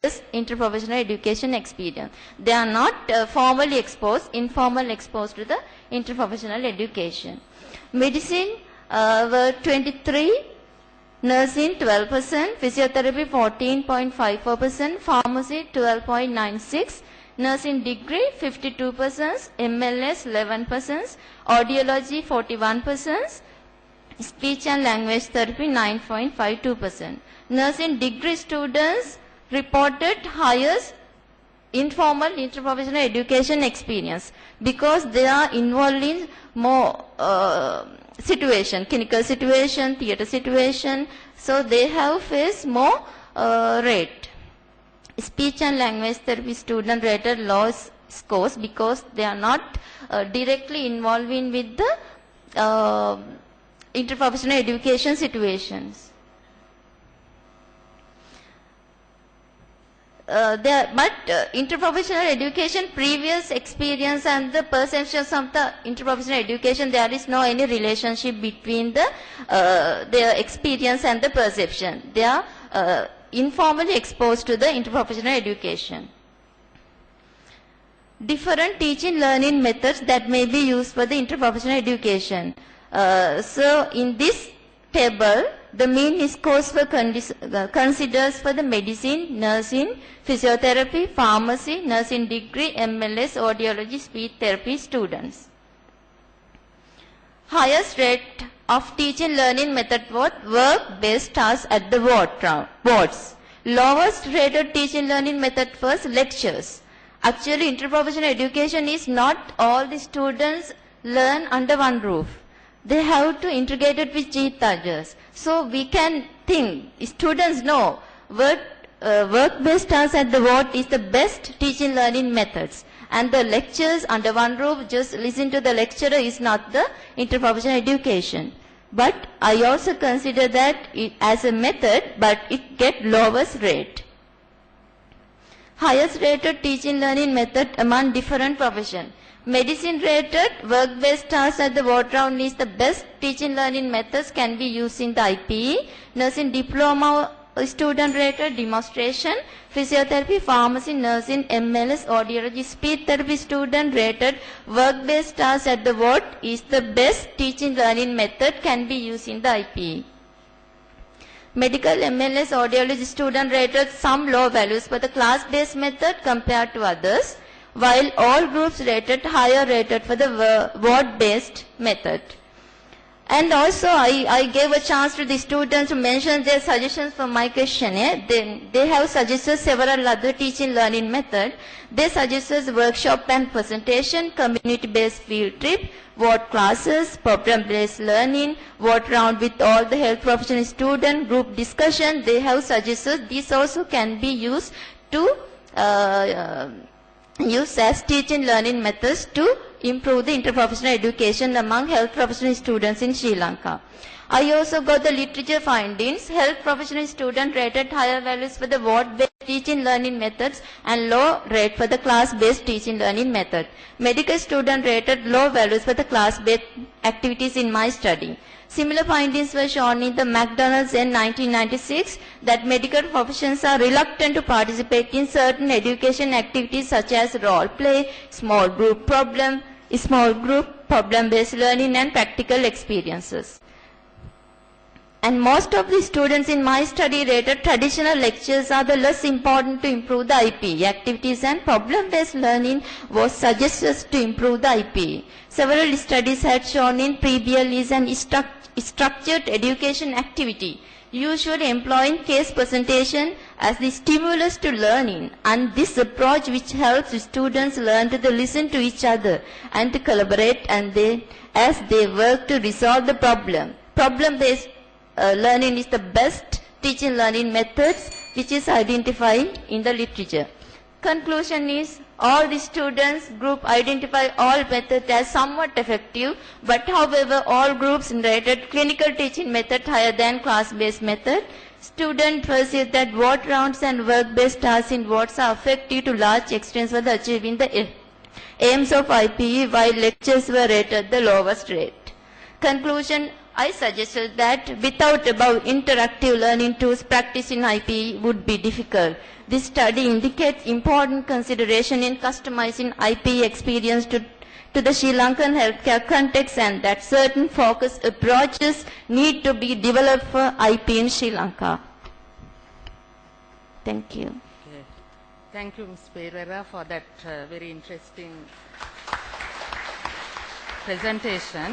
interprofessional education experience. They are not formally exposed, informal exposed to the interprofessional education. Medicine were 23, nursing 12%, physiotherapy 14.54%, pharmacy 12.96%, nursing degree 52%, MLS 11%, audiology 41%, speech and language therapy 9.52%. Nursing degree students reported highest informal interprofessional education experience because they are involved in more situation, clinical situation, theatre situation, so they have faced more rate. Speech and language therapy student rated low scores because they are not directly involved in with the interprofessional education situations. Interprofessional education, previous experience and the perceptions of the interprofessional education, there is no any relationship between the their experience and the perception. They are informally exposed to the interprofessional education. Different teaching learning methods that may be used for the interprofessional education. So in this table, the mean scores were considers for the medicine, nursing, physiotherapy, pharmacy, nursing degree, MLS, audiology, speech therapy students. Highest rate of teaching learning method was work-based tasks at the wards. Lowest rated teaching learning method was lectures. Actually, interprofessional education is not all the students learn under one roof. They have to integrate it with each others. So we can think, students know work-based tasks at the ward is the best teaching learning methods. And the lectures under one roof, just listen to the lecturer is not the interprofessional education. But I also consider that it as a method, but it get lowest rate. Highest rated teaching learning method among different professions. Medicine rated work-based tasks at the ward round is the best teaching learning methods can be used in the IPE. Nursing diploma student rated demonstration. Physiotherapy, pharmacy, nursing, MLS, audiology, speech therapy student rated work-based tasks at the ward is the best teaching learning method can be used in the IPE. Medical MLS audiology student rated some low values for the class-based method compared to others, while all groups rated higher rated for the ward-based method. And also I gave a chance to the students to mention their suggestions for my questionnaire. They have suggested several other teaching learning methods. They suggested workshop and presentation, community-based field trip, ward classes, problem-based learning, ward round with all the health professional students, group discussion. They have suggested these also can be used to use as teaching learning methods to improve the interprofessional education among health professional students in Sri Lanka. I also got the literature findings. Health professional student rated higher values for the ward-based teaching learning methods and low rate for the class-based teaching learning method. Medical student rated low values for the class-based activities in my study. Similar findings were shown in the McDonald's in 1996 that medical professions are reluctant to participate in certain education activities such as role play, small group problem-based learning and practical experiences. And most of the students in my study rated traditional lectures are the less important to improve the IPE. Activities and problem-based learning was suggested to improve the IPE. Several studies had shown in pre-BL is an structured education activity, usually employing case presentation as the stimulus to learning, and this approach which helps students learn to listen to each other and to collaborate as they work to resolve the problem. Problem-based learning is the best teaching learning methods which is identified in the literature. Conclusion is all the students group identify all methods as somewhat effective, but however all groups rated clinical teaching method higher than class-based method. Students perceive that ward rounds and work-based tasks in wards are effective to large extent for achieving the aims of IPE, while lectures were rated the lowest rate. Conclusion, I suggested that without above interactive learning tools, practice in IP would be difficult. This study indicates important consideration in customizing IP experience to the Sri Lankan healthcare context, and that certain focus approaches need to be developed for IP in Sri Lanka. Thank you. Okay. Thank you, Ms. Perera, for that very interesting presentation.